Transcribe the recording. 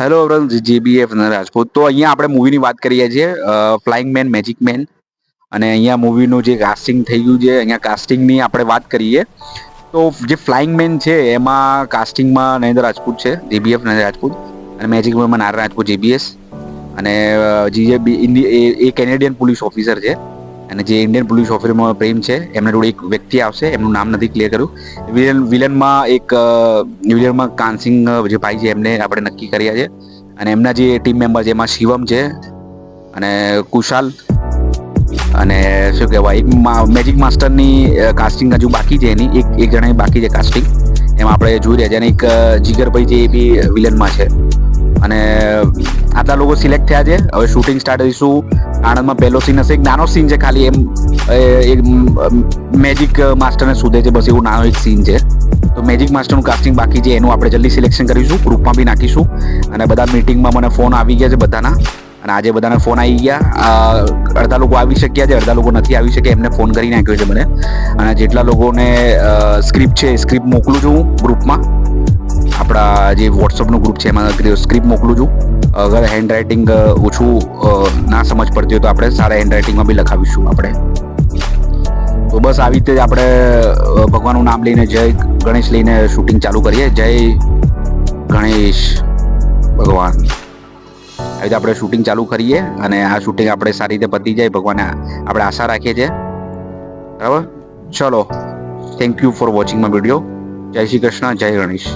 Hello everyone, જીબીએફ Rajput. તો અહીંયા આપણે મૂવીની વાત કરીએ છીએ, ફ્લાઇંગ મેન મેજિક મેન. અને અહીંયા મૂવીનું જે કાસ્ટિંગ થઈ ગયું છે, અહીંયા કાસ્ટિંગની આપણે વાત કરીએ તો જે ફ્લાઇંગ મેન છે એમાં કાસ્ટિંગમાં નરેન્દ્ર રાજપૂત છે, જીબીએફ નરેન્દ્ર રાજપૂત. અને મેજિક મેનમાં નારા રાજપૂત જીબીએસ. અને એ કેનેડિયન પોલીસ ઓફિસર છે. અને જે ઇન્ડિયન પોલીસ ઓફિસરમાં પ્રેમ છે એમના જોડે એક વ્યક્તિ આવશે, એમનું નામ નથી ક્લિયર કર્યું. વિલનમાં કાનસિંગ જે ભાઈ છે એમને આપણે નક્કી કર્યા છે. અને એમના જે ટીમ મેમ્બર છે એમાં શિવમ છે અને કુશાલ અને શું કહેવાય એક મેજિક માસ્ટરની કાસ્ટિંગ હજુ બાકી છે. એની એક જણાની બાકી છે કાસ્ટિંગ. એમાં આપણે જોઈ રહ્યા છે. અને એક જીગરભાઈ છે એ બી વિલનમાં છે. અને આટલા લોકો સિલેક્ટ થયા છે. હવે શૂટિંગ સ્ટાર્ટ કરીશું. આણંદમાં પહેલો સીન હશે, એક નાનો સીન છે ખાલી, એમ એક મેજિક માસ્ટરને શોધે છે, બસ એવું નાનો એક સીન છે. તો મેજિક માસ્ટરનું કાસ્ટિંગ બાકી છે, એનું આપણે જલ્દી સિલેક્શન કરીશું, ગ્રુપમાં બી નાખીશું. અને બધા મીટિંગમાં મને ફોન આવી ગયા છે બધાના. અને આજે બધાને ફોન આવી ગયા. અડધા લોકો આવી શક્યા છે, અડધા લોકો નથી આવી શક્યા, એમને ફોન કરી નાખ્યો છે મને. અને જેટલા લોકોને સ્ક્રિપ્ટ છે એ સ્ક્રિપ્ટ મોકલું છું હું ગ્રુપમાં. આપણા જે વોટ્સઅપનું ગ્રુપ છે એમાં સ્ક્રિપ્ટ મોકલું છું. અગર હેન્ડ રાઇટિંગ ઓછું ના સમજ પડતી હોય તો આપણે સારા હેન્ડ રાઇટિંગમાં બી લખાવીશું આપણે. તો બસ આવી રીતે જ આપણે ભગવાનનું નામ લઈને, જય ગણેશ લઈને શૂટિંગ ચાલુ કરીએ. જય ગણેશ ભગવાન. આવી રીતે આપણે શૂટિંગ ચાલુ કરીએ. અને આ શૂટિંગ આપણે સારી રીતે પતી જાય, ભગવાને આપણે આશા રાખીએ છીએ. બરાબર, ચલો, thank you for watching my video. જય શ્રી કૃષ્ણ, જય ગણેશ.